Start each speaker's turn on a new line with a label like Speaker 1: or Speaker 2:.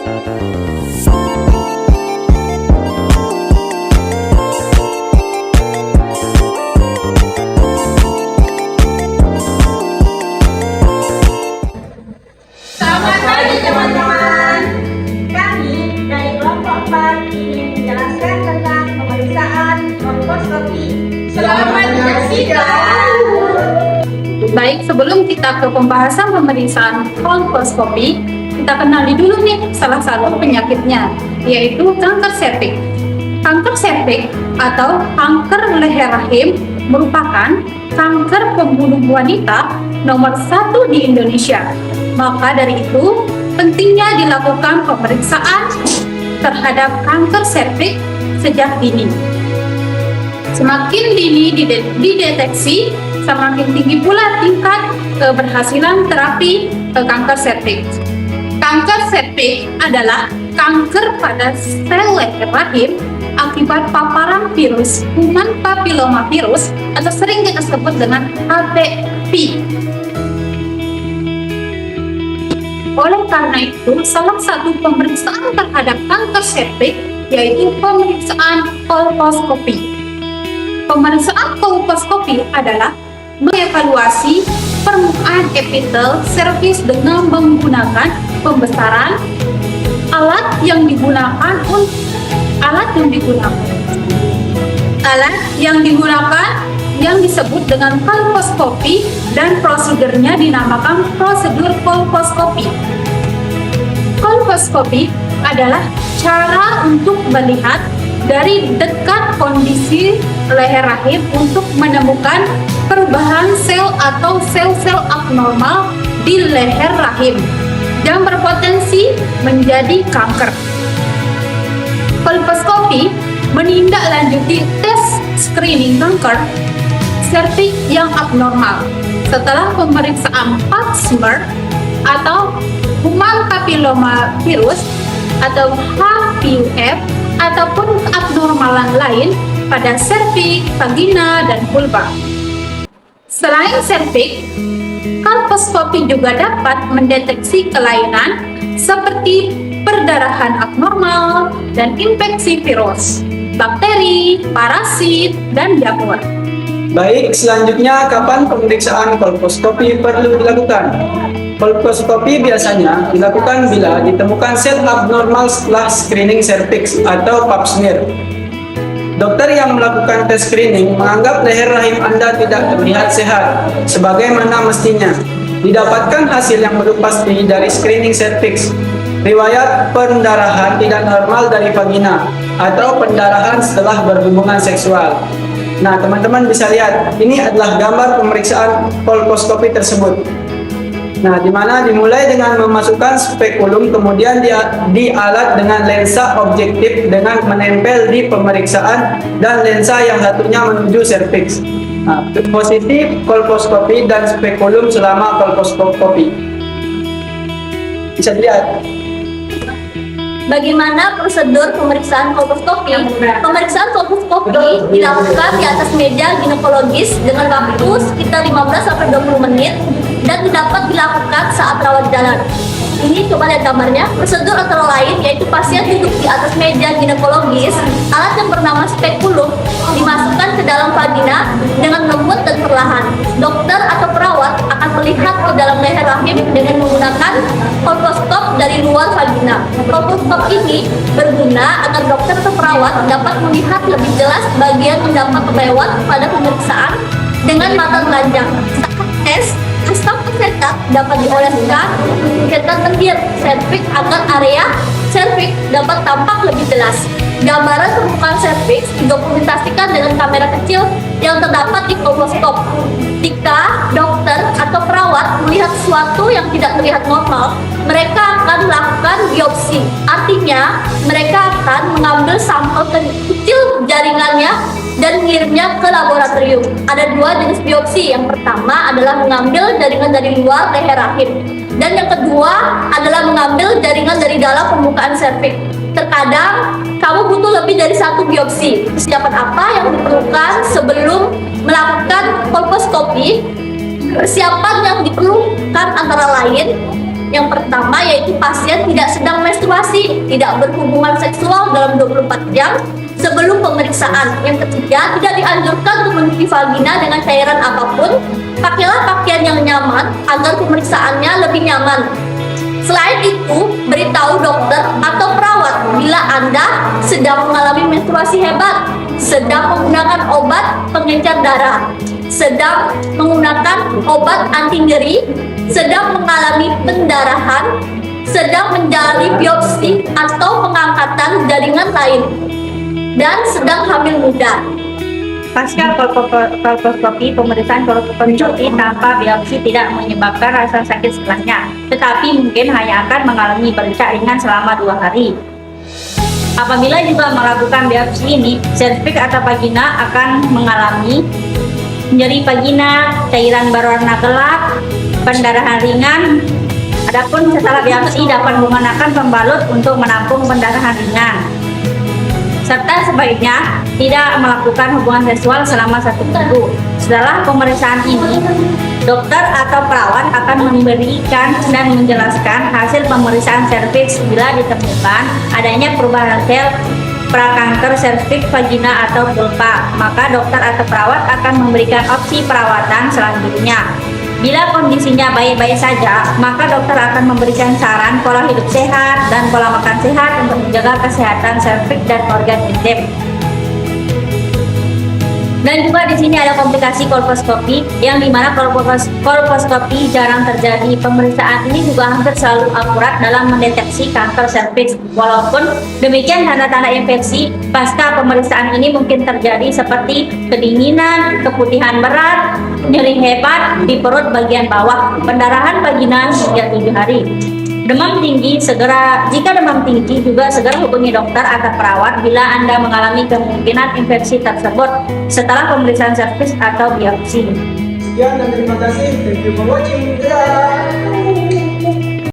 Speaker 1: Selamat pagi teman-teman. Kami dari kelompok 4 ingin menjelaskan tentang pemeriksaan kolposkopi. Selamat menyaksikan.
Speaker 2: Baik, sebelum kita ke pembahasan pemeriksaan kolposkopi, kita kenali dulu nih salah satu penyakitnya, yaitu kanker serviks. Kanker serviks atau kanker leher rahim merupakan kanker pembunuh wanita nomor 1 di Indonesia. Maka dari itu, pentingnya dilakukan pemeriksaan terhadap kanker serviks sejak dini. Semakin dini dideteksi, semakin tinggi pula tingkat keberhasilan terapi kanker serviks. Kanker serviks adalah kanker pada sel leher rahim akibat paparan virus kuman papilomavirus atau sering kita sebut dengan HPV. Oleh karena itu, salah satu pemeriksaan terhadap kanker serviks yaitu pemeriksaan kolposkopi. Pemeriksaan kolposkopi adalah mengevaluasi permukaan epitel serviks dengan menggunakan pembesaran. Alat yang digunakan yang disebut dengan kolposkopi dan prosedurnya dinamakan prosedur kolposkopi. Kolposkopi adalah cara untuk melihat dari dekat kondisi leher rahim untuk menemukan perubahan sel atau sel-sel abnormal di leher rahim yang berpotensi menjadi kanker. Kolposkopi menindaklanjuti tes screening kanker serviks yang abnormal setelah pemeriksaan pap smear atau human papilomavirus atau HPV ataupun abnormalan lain pada serviks, vagina, dan vulva. Selain serviks, kolposkopi juga dapat mendeteksi kelainan seperti perdarahan abnormal dan infeksi virus, bakteri, parasit, dan jamur.
Speaker 3: Baik, selanjutnya kapan pemeriksaan kolposkopi perlu dilakukan? Kolposkopi biasanya dilakukan bila ditemukan sel abnormal setelah screening serviks atau pap smear. Dokter yang melakukan tes screening menganggap leher rahim Anda tidak terlihat sehat, sebagaimana mestinya. Didapatkan hasil yang belum pasti dari screening serviks, riwayat pendarahan tidak normal dari vagina, atau pendarahan setelah berhubungan seksual. Nah, teman-teman bisa lihat, ini adalah gambar pemeriksaan kolposkopi tersebut. Nah, di mana dimulai dengan memasukkan spekulum, kemudian dialat dengan lensa objektif dengan menempel di pemeriksaan dan lensa yang satunya menuju serviks. Nah, posisi kolposkopi dan spekulum selama kolposkopi. Bisa dilihat.
Speaker 1: Bagaimana prosedur pemeriksaan kolposkopi? Pemeriksaan kolposkopi dilakukan di atas meja ginekologis dengan waktu sekitar 15-20 menit dan dapat dilakukan saat rawat jalan. Ini coba lihat gambarnya. Prosedur antara lain yaitu pasien duduk di atas meja ginekologis, alat yang bernama spekulum dimasukkan ke dalam vagina dengan lembut dan perlahan. Dokter atau perawat akan melihat ke dalam leher rahim dengan menggunakan kolposkop dari luar vagina. Kolposkop ini berguna agar dokter atau perawat dapat melihat lebih jelas bagian yang dapat terlewat pada pemeriksaan dengan mata telanjang. Saat tes, stop setup dapat dioleskan ke lendir serviks agar area serviks dapat tampak lebih jelas. Gambaran permukaan serviks didokumentasikan dengan kamera kecil yang terdapat di kolposkop. Jika dokter atau perawat melihat sesuatu yang tidak terlihat normal, mereka akan melakukan biopsi. Artinya, mereka akan mengambil sampel kecil jaringannya dan mengirimnya ke laboratorium. Ada dua jenis biopsi. Yang pertama adalah mengambil jaringan dari luar leher rahim, dan yang kedua adalah mengambil jaringan dari dalam permukaan serviks. Terkadang kamu butuh lebih dari satu biopsi. Persiapan apa yang diperlukan sebelum melakukan kolposkopi? Persiapan yang diperlukan antara lain Yang pertama yaitu pasien tidak sedang menstruasi, tidak berhubungan seksual dalam 24 jam sebelum pemeriksaan. Yang ketiga, tidak dianjurkan untuk mencuci vagina dengan cairan apapun. Pakailah pakaian yang nyaman agar pemeriksaannya lebih nyaman. Selain itu, beritahu dokter atau perawat bila Anda sedang mengalami menstruasi hebat, sedang menggunakan obat pengencer darah, sedang menggunakan obat anti nyeri, sedang mengalami pendarahan, sedang menjalani biopsi atau pengangkatan jaringan lain, dan sedang hamil muda.
Speaker 4: Pasca kolposcopy, pemeriksaan kolposcopy tanpa biopsi tidak menyebabkan rasa sakit setelahnya, tetapi mungkin hanya akan mengalami bercak ringan selama 2 hari. Apabila juga melakukan biopsi ini, serviks atau vagina akan mengalami nyeri vagina, cairan berwarna gelap, pendarahan ringan. Adapun setelah biopsi dapat menggunakan pembalut untuk menampung pendarahan ringan. Serta sebaiknya tidak melakukan hubungan seksual selama 1 minggu. Setelah pemeriksaan ini, dokter atau perawat akan memberikan dan menjelaskan hasil pemeriksaan serviks bila ditemukan adanya perubahan sel prakanker serviks, vagina atau vulva. Maka dokter atau perawat akan memberikan opsi perawatan selanjutnya. Bila kondisinya baik-baik saja, maka dokter akan memberikan saran pola hidup sehat dan pola makan sehat untuk menjaga kesehatan serviks dan organ intim. Dan juga di sini ada komplikasi kolposcopy, yang dimana kolposcopy jarang terjadi. Pemeriksaan ini juga hampir selalu akurat dalam mendeteksi kanker serviks. Walaupun demikian, tanda-tanda infeksi pasca pemeriksaan ini mungkin terjadi seperti kedinginan, keputihan berat, nyeri hebat di perut bagian bawah, pendarahan vagina hingga 7 hari. Jika demam tinggi juga segera hubungi dokter atau perawat bila Anda mengalami kemungkinan infeksi tersebut setelah pemeriksaan serviks atau biopsi.
Speaker 3: Sekian dan terima kasih. Thank you for watching. Dadah.